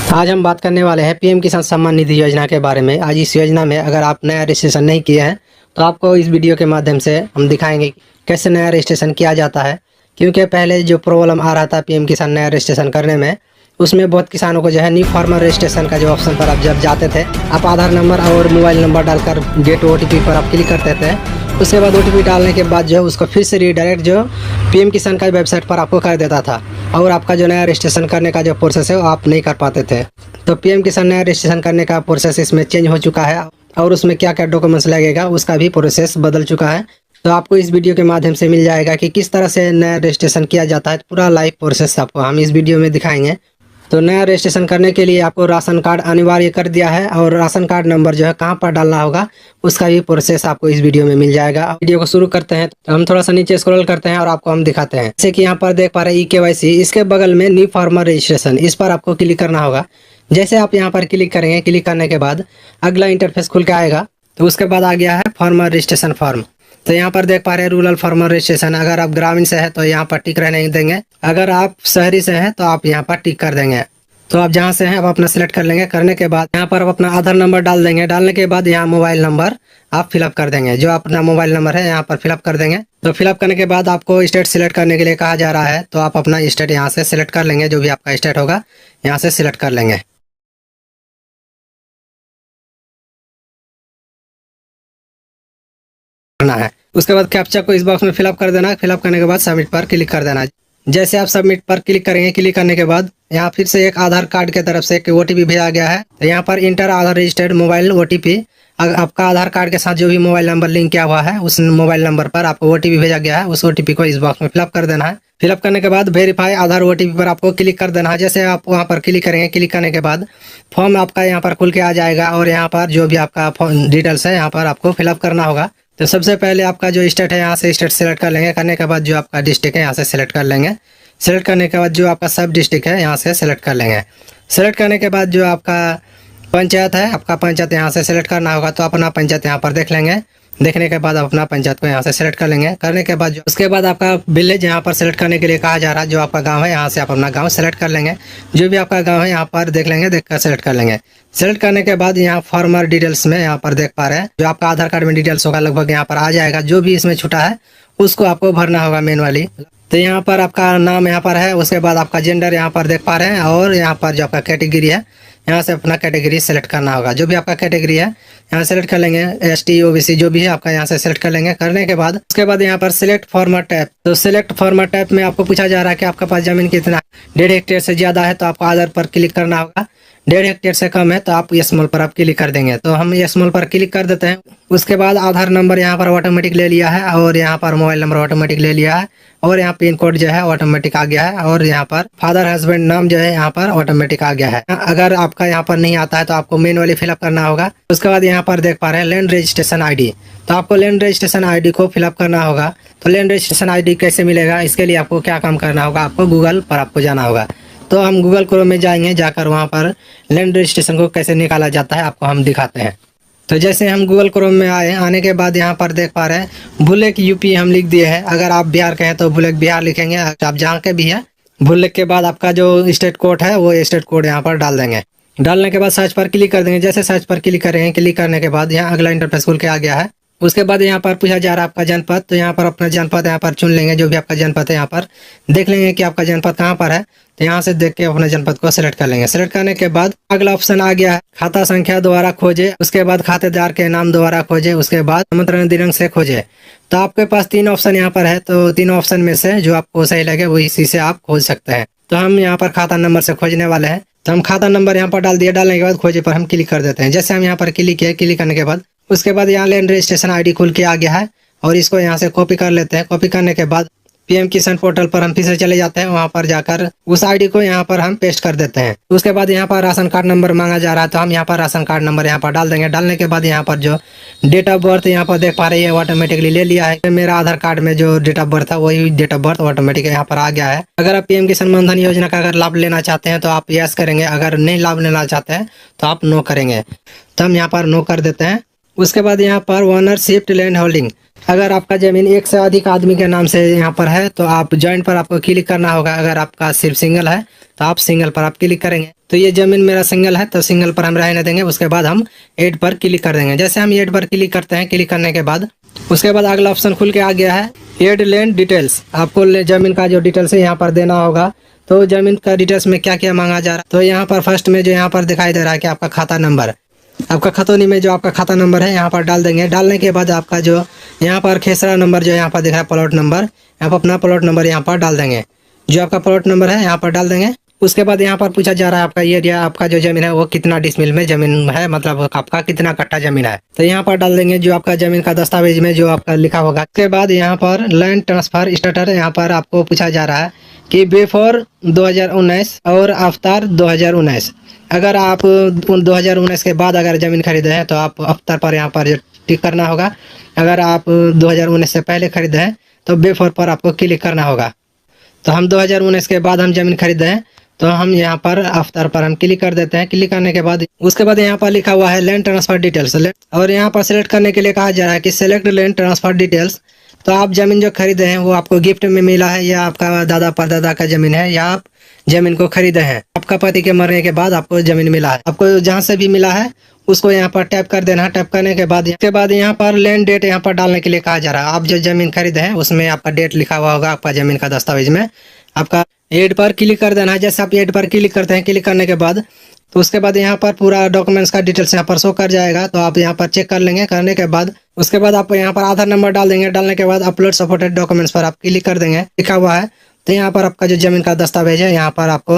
आज हम बात करने वाले हैं पीएम किसान सम्मान निधि योजना के बारे में। आज इस योजना में अगर आप नया रजिस्ट्रेशन नहीं किए हैं तो आपको इस वीडियो के माध्यम से हम दिखाएंगे कैसे नया रजिस्ट्रेशन किया जाता है। क्योंकि पहले जो प्रॉब्लम आ रहा था पीएम किसान नया रजिस्ट्रेशन करने में, उसमें बहुत किसानों को जो है न्यू फार्मर रजिस्ट्रेशन का जो ऑप्शन पर आप जब जाते थे, आप आधार नंबर और मोबाइल नंबर डालकर गेट ओटीपी पर आप क्लिक करते थे। उसके बाद ओटीपी डालने के बाद जो उसको फिर से रीडायरेक्ट जो पीएम किसान का वेबसाइट पर आपको कर देता था और आपका जो नया रजिस्ट्रेशन करने का जो प्रोसेस है वो आप नहीं कर पाते थे। तो पीएम किसान नया रजिस्ट्रेशन करने का प्रोसेस इसमें चेंज हो चुका है और उसमें क्या क्या डॉक्यूमेंट्स लगेगा उसका भी प्रोसेस बदल चुका है। तो आपको इस वीडियो के माध्यम से मिल जाएगा कि किस तरह से नया रजिस्ट्रेशन किया जाता है। पूरा लाइव प्रोसेस आपको हम इस वीडियो में दिखाएंगे। तो नया रजिस्ट्रेशन करने के लिए आपको राशन कार्ड अनिवार्य कर दिया है और राशन कार्ड नंबर जो है कहाँ पर डालना होगा उसका भी प्रोसेस आपको इस वीडियो में मिल जाएगा। वीडियो को शुरू करते हैं तो हम थोड़ा सा नीचे स्क्रॉल करते हैं और आपको हम दिखाते हैं। जैसे कि यहाँ पर देख पा रहे हैं EKYC, इसके बगल में न्यू फार्मर रजिस्ट्रेशन, इस पर आपको क्लिक करना होगा। जैसे आप यहाँ पर क्लिक करेंगे, क्लिक करने के बाद अगला इंटरफेस खुल के आएगा। तो उसके बाद आ गया है फार्मर रजिस्ट्रेशन फॉर्म। तो यहाँ पर देख पा रहे हैं रूरल फार्मर रजिस्ट्रेशन। अगर आप ग्रामीण से है तो यहाँ पर टिक रहने देंगे, अगर आप शहरी से हैं तो आप यहाँ पर टिक कर देंगे। तो आप जहाँ से हैं आप अपना सिलेक्ट कर लेंगे। करने के बाद यहाँ पर आप अपना आधार नंबर डाल देंगे। डालने के बाद यहाँ मोबाइल नंबर आप फिलअप कर देंगे, जो अपना मोबाइल नंबर है यहाँ पर फिलअप कर देंगे। तो फिलअप करने के बाद आपको स्टेट सिलेक्ट करने के लिए कहा जा रहा है, तो आप अपना स्टेट यहाँ से सिलेक्ट कर लेंगे। जो भी आपका स्टेट होगा यहाँ से सिलेक्ट कर लेंगे। करना है उसके बाद कैप्चा को इस बॉक्स में फिलअप कर देना है। फिलअप करने के बाद सबमिट पर क्लिक कर देना है। जैसे आप सबमिट पर क्लिक करेंगे, क्लिक करने के बाद यहाँ फिर से एक आधार कार्ड की तरफ से एक OTP भेजा गया है। तो यहाँ पर इंटर आधार रजिस्टर्ड मोबाइल OTP, आपका आधार कार्ड के साथ जो भी मोबाइल नंबर लिंक किया हुआ है उस मोबाइल नंबर पर आपको OTP भेजा गया है। उस OTP को इस बॉक्स में फिलअप कर देना है। फिलअप करने के बाद वेरीफाई आधार OTP पर आपको क्लिक कर देना है। जैसे आप वहाँ पर क्लिक करेंगे, क्लिक करने के बाद फॉर्म आपका यहाँ पर खुल के आ जाएगा और यहाँ पर जो भी आपका डिटेल्स है यहाँ पर आपको फिलअप करना होगा। तो सबसे पहले आपका जो स्टेट है यहाँ से स्टेट सेलेक्ट कर लेंगे। करने के बाद जो आपका डिस्ट्रिक्ट है यहाँ से सेलेक्ट कर लेंगे। सेलेक्ट करने के बाद जो आपका सब डिस्ट्रिक्ट है यहाँ से सेलेक्ट कर लेंगे। सेलेक्ट करने के बाद जो आपका पंचायत है, आपका पंचायत यहाँ से सेलेक्ट करना होगा। तो अपना पंचायत यहाँ पर देख लेंगे। देखने के बाद आप अपना पंचायत को यहाँ से सेलेक्ट कर लेंगे। करने के बाद उसके बाद आपका विलेज यहाँ पर सेलेक्ट करने के लिए कहा जा रहा है। जो आपका गांव है यहाँ से आप अपना गांव सेलेक्ट कर लेंगे। जो भी आपका गांव है यहाँ पर देख लेंगे, देख कर सेलेक्ट कर लेंगे। सेलेक्ट करने के बाद यहाँ फार्मर डिटेल्स में यहाँ पर देख पा रहे हैं जो आपका आधार कार्ड में डिटेल्स होगा लगभग यहाँ पर आ जाएगा। जो भी इसमें छूटा है उसको आपको भरना होगा मैनुअली। तो यहाँ पर आपका नाम यहाँ पर है। उसके बाद आपका जेंडर यहाँ पर देख पा रहे हैं और यहाँ पर जो आपका कैटेगरी है यहाँ से अपना कैटेगरी सेलेक्ट करना होगा। जो भी आपका कैटेगरी है यहाँ सेलेक्ट कर लेंगे। ST OBC जो भी है आपका यहाँ से सेलेक्ट कर लेंगे। करने के बाद उसके बाद यहाँ पर सिलेक्ट फार्मर टाइप, तो सिलेक्ट फार्मर टाइप में आपको पूछा जा रहा है कि आपके पास जमीन कितना, 1.5 हेक्टेयर से ज़्यादा है तो आपको आधार पर क्लिक करना होगा। 1.5 हेक्टेयर से कम है तो आप यस मॉल पर आप क्लिक कर देंगे। तो हम यस मॉल पर क्लिक कर देते हैं। उसके बाद आधार नंबर यहाँ पर ऑटोमेटिक ले लिया है और यहाँ पर मोबाइल नंबर ऑटोमेटिक ले लिया है और यहाँ पिन कोड जो है ऑटोमेटिक आ गया है और यहाँ पर फादर हस्बैंड नाम जो है यहाँ पर ऑटोमेटिक आ गया है। अगर आपका यहाँ पर नहीं आता है तो आपको मैनुअली फिलअप करना होगा। उसके बाद यहाँ पर देख पा रहे हैं लैंड रजिस्ट्रेशन ID, तो आपको लैंड रजिस्ट्रेशन ID को फिलअप करना होगा। तो लैंड रजिस्ट्रेशन ID कैसे मिलेगा, इसके लिए आपको क्या काम करना होगा, आपको गूगल पर आपको जाना होगा। तो हम गूगल क्रोम में जाएंगे, जाकर वहाँ पर लैंड रजिस्ट्रेशन को कैसे निकाला जाता है आपको हम दिखाते हैं। तो जैसे हम गूगल क्रोम में आए, आने के बाद यहाँ पर देख पा रहे हैं बुलेक UP हम लिख दिए हैं। अगर आप बिहार के हैं तो बुलेक बिहार लिखेंगे, आप जहाँ के भी हैं। बुलेक के बाद आपका जो स्टेट कोड है वो स्टेट कोड यहाँ पर डाल देंगे। डालने के बाद सर्च पर क्लिक कर देंगे। जैसे सर्च पर क्लिक करेंगे, क्लिक करने के बाद यहाँ अगला इंटरफेस खुल के आ गया है। उसके बाद यहाँ पर पूछा जा रहा है आपका जनपद, तो यहाँ पर अपना जनपद यहाँ पर चुन लेंगे। जो भी आपका जनपद है यहाँ पर देख लेंगे कि आपका जनपद कहाँ पर है। तो यहाँ से देख के अपने जनपद को सिलेक्ट कर लेंगे। सिलेक्ट करने के बाद अगला ऑप्शन आ गया है खाता संख्या द्वारा खोजे, उसके बाद खातेदार के नाम द्वारा खोजे, उसके बाद आमंत्रण दिनांक से खोजे। तो आपके पास 3 ऑप्शन यहाँ पर है। तो 3 ऑप्शन में से जो आपको सही लगे वो इसी से आप खोज सकते हैं। तो हम यहाँ पर खाता नंबर से खोजने वाले हैं। तो हम खाता नंबर यहाँ पर डाल दिया। डालने के बाद खोजे पर हम क्लिक कर देते हैं। जैसे हम यहाँ पर क्लिक किए, क्लिक करने के बाद उसके बाद यहाँ लैंड रजिस्ट्रेशन ID खुल के आ गया है और इसको यहाँ से कॉपी कर लेते हैं। कॉपी करने के बाद PM किसान पोर्टल पर हम फिर से चले जाते हैं। वहाँ पर जाकर उस ID को यहाँ पर हम पेस्ट कर देते हैं। उसके बाद यहाँ पर राशन कार्ड नंबर मांगा जा रहा है, तो हम यहाँ पर राशन कार्ड नंबर यहाँ पर डाल देंगे। डालने के बाद यहाँ पर जो डेट ऑफ बर्थ यहाँ पर देख पा रही है ऑटोमेटिकली ले लिया है। मेरा आधार कार्ड में जो डेट ऑफ बर्थ था वही डेट ऑफ बर्थ ऑटोमेटिक यहाँ पर आ गया है। अगर आप PM किसान मान धन योजना का अगर लाभ लेना चाहते हैं तो आप यस करेंगे, अगर नहीं लाभ लेना चाहते हैं तो आप नो करेंगे। तो हम यहाँ पर नो कर देते हैं। उसके बाद यहाँ पर ओनरशिप लैंड होल्डिंग, अगर आपका जमीन एक से अधिक आदमी के नाम से यहाँ पर है तो आप जॉइंट पर आपको क्लिक करना होगा। अगर आपका सिर्फ सिंगल है तो आप सिंगल पर आप क्लिक करेंगे। तो ये जमीन मेरा सिंगल है तो सिंगल पर हम रहने देंगे। उसके बाद हम ऐड पर क्लिक कर देंगे। जैसे हम ऐड पर क्लिक करते हैं, क्लिक करने के बाद उसके बाद अगला ऑप्शन खुल के आ गया है ऐड लैंड डिटेल्स। आपको जमीन का जो डिटेल्स है यहाँ पर देना होगा। तो जमीन का डिटेल्स में क्या क्या मांगा जा रहा है, तो यहाँ पर फर्स्ट में जो यहाँ पर दिखाई दे रहा है कि आपका खाता नंबर, आपका खतौनी में जो आपका खाता नंबर है यहाँ पर डाल देंगे। डालने के बाद आपका जो यहाँ पर खेसरा नंबर जो यहाँ पर दिख रहा है प्लॉट नंबर, यहाँ पर अपना प्लॉट नंबर यहाँ पर डाल देंगे। जो आपका प्लॉट नंबर है यहाँ पर डाल देंगे। उसके बाद यहाँ पर पूछा जा रहा है आपका एरिया, आपका जो जमीन है वो कितना डिसमिल में जमीन है, मतलब आपका कितना कट्टा जमीन है। तो यहाँ पर डाल देंगे जो आपका जमीन का दस्तावेज में जो आपका लिखा होगा। उसके बाद यहाँ पर लैंड ट्रांसफर स्टेटस यहाँ पर आपको पूछा जा रहा है कि बिफोर 2019 और आफ्टर 2019। अगर आप 2019 के बाद अगर ज़मीन खरीदे हैं तो आप आफ्टर पर यहाँ पर टिक करना होगा। अगर आप 2019 से पहले खरीदे हैं तो बिफोर पर आपको क्लिक करना होगा। तो हम 2019 के बाद हम ज़मीन खरीदे हैं तो हम यहाँ पर आफ्टर पर हम क्लिक कर देते हैं। क्लिक करने के बाद उसके बाद यहाँ पर लिखा हुआ है लैंड ट्रांसफर डिटेल्स, और यहाँ पर सेलेक्ट करने के लिए कहा जा रहा है कि सेलेक्ट लैंड ट्रांसफर डिटेल्स। तो आप जमीन जो खरीदे हैं वो आपको गिफ्ट में मिला है या आपका दादा परदादा का जमीन है या आप जमीन को खरीदे हैं, आपका पति के मरने के बाद आपको जमीन मिला है। आपको जहाँ से भी मिला है उसको यहाँ पर टैप कर देना है। टैप करने के बाद यहाँ पर लैंड डेट यहाँ पर डालने के लिए कहा जा रहा है। आप जो जमीन खरीदे हैं उसमें आपका डेट लिखा हुआ होगा आपका जमीन का दस्तावेज में। आपका ऐड पर क्लिक कर देना है। जैसे आप ऐड पर क्लिक करते हैं, क्लिक करने के बाद तो उसके बाद यहाँ पर पूरा डॉक्यूमेंट्स का डिटेल्स यहाँ पर शो कर जाएगा। तो आप यहाँ पर चेक कर लेंगे। करने के बाद उसके बाद आप यहाँ पर आधार नंबर डाल देंगे। डालने के बाद अपलोड सपोर्टेड डॉक्यूमेंट्स पर आप क्लिक कर देंगे, लिखा हुआ है। तो यहाँ पर आपका जो जमीन का दस्तावेज है यहाँ पर आपको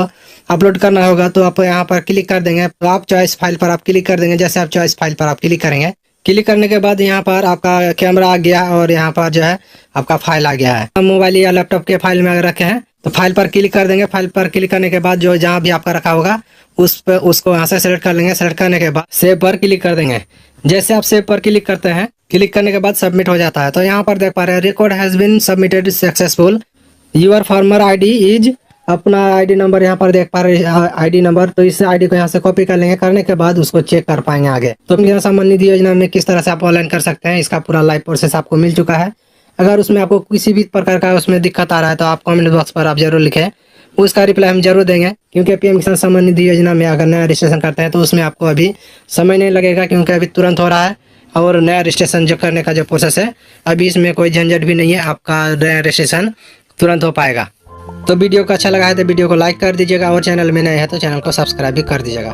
अपलोड करना होगा। तो आप यहाँ पर क्लिक कर देंगे। तो आप चॉइस फाइल पर आप क्लिक कर देंगे। जैसे आप चॉइस फाइल पर आप क्लिक करेंगे, क्लिक करने के बाद यहाँ पर आपका कैमरा आ गया और यहाँ पर जो है आपका फाइल आ गया है। हम मोबाइल या लैपटॉप के फाइल में अगर रखे हैं तो फाइल पर क्लिक कर देंगे। फाइल पर क्लिक करने के बाद जो जहाँ भी आपका रखा होगा उस पर उसको यहाँ से सेलेक्ट कर लेंगे। सेलेक्ट करने के बाद सेव पर क्लिक कर देंगे। जैसे आप सेव पर क्लिक करते हैं, क्लिक करने के बाद सबमिट हो जाता है। तो यहाँ पर देख पा रहे हैं record has been submitted successful, your farmer ID is, अपना आईडी नंबर यहाँ पर देख पा रहे हैं आईडी नंबर। तो इस आईडी को यहाँ से कॉपी कर लेंगे। करने के बाद उसको चेक कर पाएंगे आगे। तो किसान सम्मान निधि योजना में किस तरह से आप ऑनलाइन कर सकते हैं, इसका पूरा लाइव प्रोसेस आपको मिल चुका है। अगर उसमें आपको किसी भी प्रकार का उसमें दिक्कत आ रहा है तो आप कमेंट बॉक्स पर आप जरूर लिखें, उसका रिप्लाई हम जरूर देंगे। क्योंकि पीएम किसान सम्मान निधि योजना में अगर नया रजिस्ट्रेशन करते हैं तो उसमें आपको अभी समय नहीं लगेगा, क्योंकि अभी तुरंत हो रहा है। और नया रजिस्ट्रेशन जो करने का जो प्रोसेस है अभी इसमें कोई झंझट भी नहीं है, आपका नया रजिस्ट्रेशन तुरंत हो पाएगा। तो वीडियो को अच्छा लगा है तो वीडियो को लाइक कर दीजिएगा और चैनल में नए हैं तो चैनल को सब्सक्राइब भी कर दीजिएगा।